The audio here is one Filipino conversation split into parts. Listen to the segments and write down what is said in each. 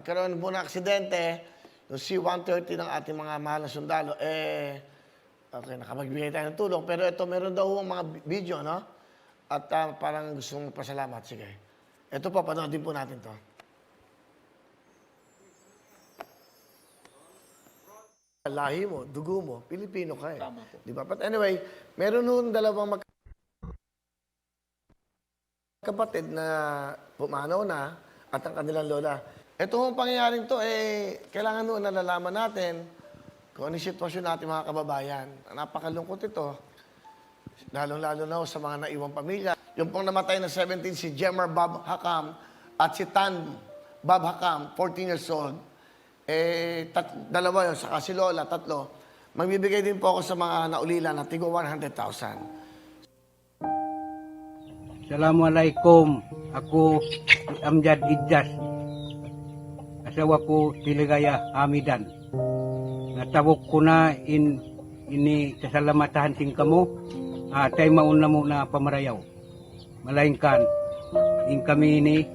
karoon po ng aksidente, yung C-130 ng ating mga mahal na sundalo, okay, nakapagbigay tayo ng tulong. Pero ito, meron daw mga video, no? At parang gusto mong pasalamat. Sige. Ito po, panoodin po natin to. Lahi mo, dugo mo, Pilipino ka eh. Tama po. Di ba? But anyway, meron nun dalawang kapatid na pumanaw na at ang kanilang lola. Ito hong pangyayaring to, kailangan nun nalalaman natin kung ano yung sitwasyon natin mga kababayan. Napakalungkot ito. Lalong-lalo na sa mga naiwang pamilya. Yung pong namatay na 17, si Jemar Bob Hakam at si Tan Bob Hakam, 14 years old. Dalawa yun, saka si Lola, tatlo. Magbibigay din po ako sa mga naulila na tigo 100,000. Assalamualaikum. Aku Amjad Idjas. Asawa ko Tiligaya Hamidan. Natawag ko na ini kasalamatahan sing kamu. Tay mauna mo na pamarayaw. Malainkan in kami ini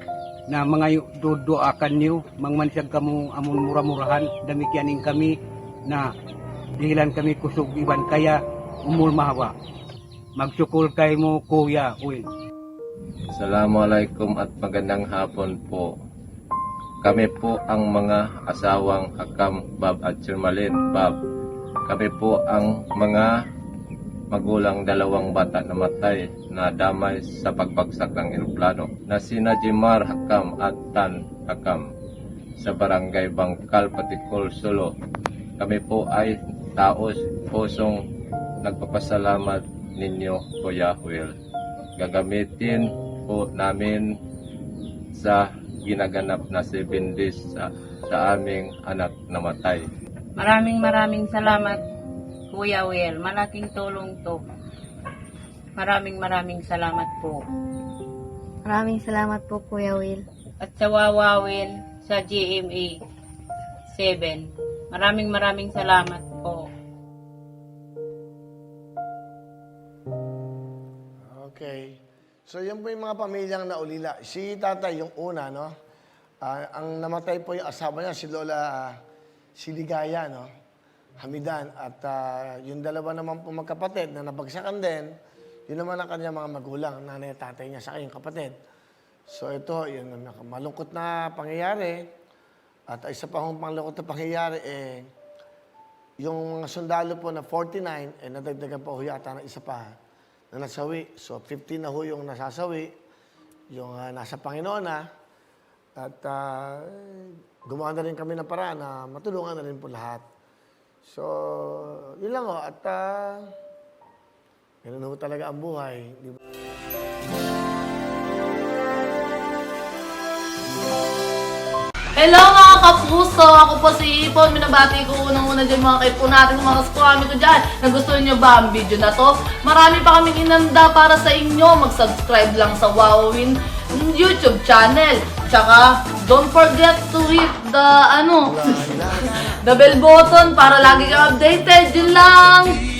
na mga dodoakan niyo mangmansag kamu amon mura-murahan damikianin kami na dihilan kami kusog iban kaya umul mahawa. Magsukol kay mo Kuya Will. Assalamualaikum at magandang hapon po. Kami po ang mga asawang Hakam Bob at Sirmalin Bob. Kami po ang mga magulang dalawang bata na matay na damay sa pagbagsak ng eroplano na sina Jemar Hakam at Tan Hakam sa barangay Bangkal, Patikol, Solo. Kami po ay taos pusong nagpapasalamat ninyo, Kuya Will. Gagamitin po namin sa ginaganap na 7 days sa aming anak na matay. Maraming salamat, Kuya Will. Malaking tulong to. Maraming salamat po. Maraming salamat po, Kuya Will. At sa Wawa Will, sa GMA 7. Maraming salamat po. Okay. So, yan po yung mga pamilyang naulila. Si tatay, yung una, no? Ang namatay po yung asawa niya, si Lola Siligaya, no? Hamidan. At yung dalawa naman po magkapatid na nabagsakan din, yun naman ang kanyang mga magulang, nanay at tatay niya, saka yung kapatid. So, ito, yun ang malungkot na pangyayari. At isa pa hong malungkot na pangyayari, yung mga sundalo po na 49, nadagdagan pa ho yata ng isa pa na nasawi. So, 15 na ho yung nasasawi, yung nasa Panginoon na. At gumawa na rin kami ng paraan na matulungan na rin po lahat. So, yun lang ho. At ganun ho talaga ang buhay. Di ba? Hello mga kapuso! Ako po si Ipon. Minabati ko unang-una dyan mga kaipo natin, mga kaskwami ko dyan. Nagustuhan nyo ba ang video na to? Marami pa kaming inanda para sa inyo. Mag-subscribe lang sa Wowin YouTube channel. Tsaka, don't forget to hit the, the bell button para lagi kang updated. Yun lang!